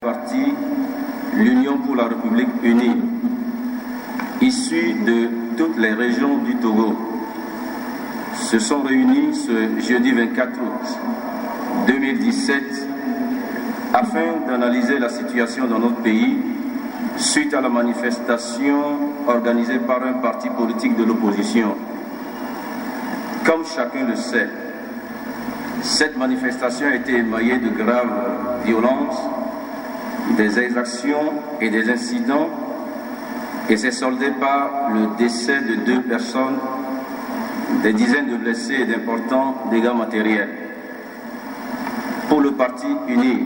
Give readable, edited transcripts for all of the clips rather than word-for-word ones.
parti, l'Union pour la République unie, issus de toutes les régions du Togo, se sont réunis ce jeudi 24 août 2017 afin d'analyser la situation dans notre pays suite à la manifestation organisée par un parti politique de l'opposition. Comme chacun le sait, cette manifestation a été émaillée de graves violences, des exactions et des incidents, et s'est soldée par le décès de 2 personnes, des dizaines de blessés et d'importants dégâts matériels. Pour le parti uni,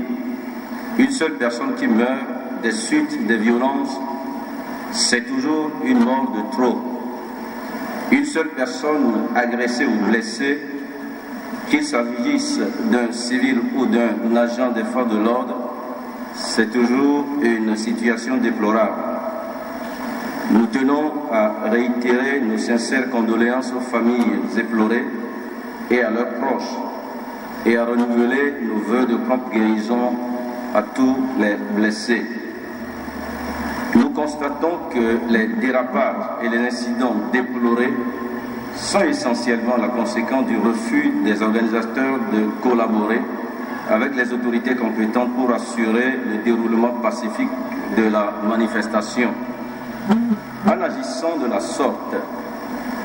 une seule personne qui meurt des suites des violences, c'est toujours une mort de trop. Une seule personne agressée ou blessée, qu'il s'agisse d'un civil ou d'un agent des forces de l'ordre, c'est toujours une situation déplorable. Nous tenons à réitérer nos sincères condoléances aux familles éplorées et à leurs proches, et à renouveler nos vœux de prompte guérison à tous les blessés. Nous constatons que les dérapages et les incidents déplorés sont essentiellement la conséquence du refus des organisateurs de collaborer avec les autorités compétentes pour assurer le déroulement pacifique de la manifestation. En agissant de la sorte,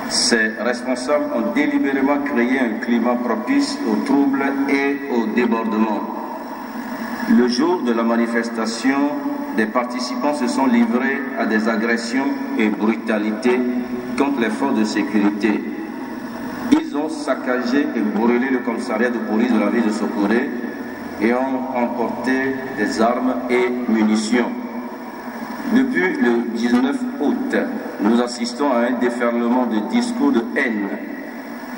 ces responsables ont délibérément créé un climat propice aux troubles et aux débordements. Le jour de la manifestation, des participants se sont livrés à des agressions et brutalités contre les forces de sécurité. Ils ont saccagé et brûlé le commissariat de police de la ville de Sokoré et ont emporté des armes et munitions. Depuis le 19 août, nous assistons à un déferlement de discours de haine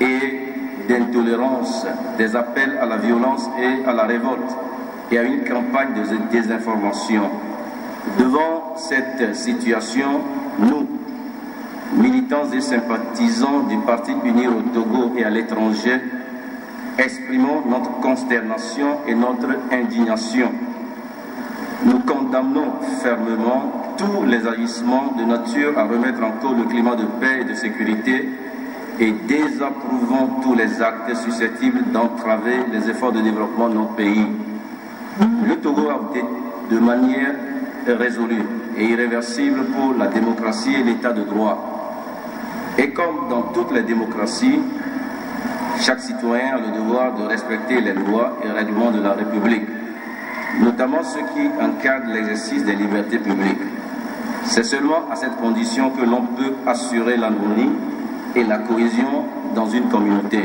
et d'intolérance, des appels à la violence et à la révolte, et à une campagne de désinformation. Devant cette situation, nous, militants et sympathisants du Parti uni au Togo et à l'étranger, exprimons notre consternation et notre indignation. Nous condamnons fermement tous les agissements de nature à remettre en cause le climat de paix et de sécurité et désapprouvons tous les actes susceptibles d'entraver les efforts de développement de notre pays. Le Togo a opté de manière résolue et irréversible pour la démocratie et l'état de droit. Et comme dans toutes les démocraties, chaque citoyen a le devoir de respecter les lois et règlements de la République, notamment ceux qui encadrent l'exercice des libertés publiques. C'est seulement à cette condition que l'on peut assurer l'harmonie et la cohésion dans une communauté.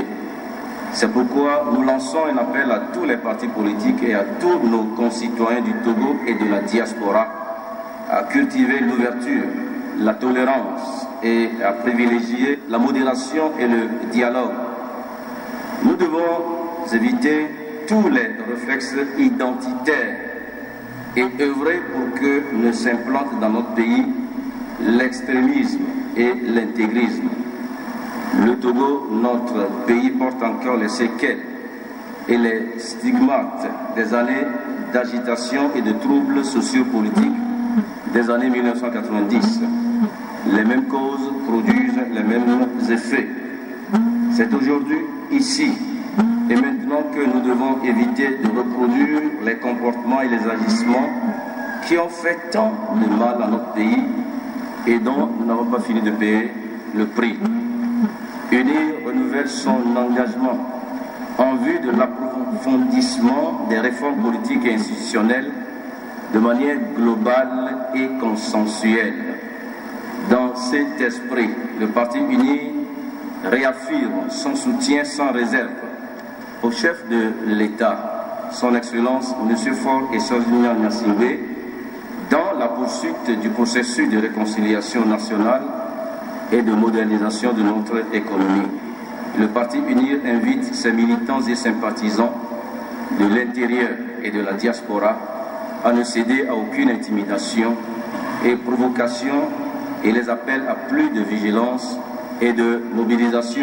C'est pourquoi nous lançons un appel à tous les partis politiques et à tous nos concitoyens du Togo et de la diaspora à cultiver l'ouverture, la tolérance et à privilégier la modération et le dialogue. Nous devons éviter tous les réflexes identitaires et œuvrer pour que ne s'implante dans notre pays l'extrémisme et l'intégrisme. Le Togo, notre pays, porte encore les séquelles et les stigmates des années d'agitation et de troubles sociopolitiques des années 1990. Les mêmes causes produisent les mêmes effets. C'est aujourd'hui, ici et maintenant que nous devons éviter de reproduire les comportements et les agissements qui ont fait tant de mal à notre pays et dont nous n'avons pas fini de payer le prix. UNIR renouvelle son engagement en vue de l'approfondissement des réformes politiques et institutionnelles de manière globale et consensuelle. Dans cet esprit, le Parti UNIR réaffirme son soutien sans réserve au chef de l'État, son Excellence M. Faure Essoufou Gnassingbé, dans la poursuite du processus de réconciliation nationale et de modernisation de notre économie. Le Parti UNIR invite ses militants et sympathisants de l'intérieur et de la diaspora à ne céder à aucune intimidation et provocation et les appelle à plus de vigilance et de mobilisation.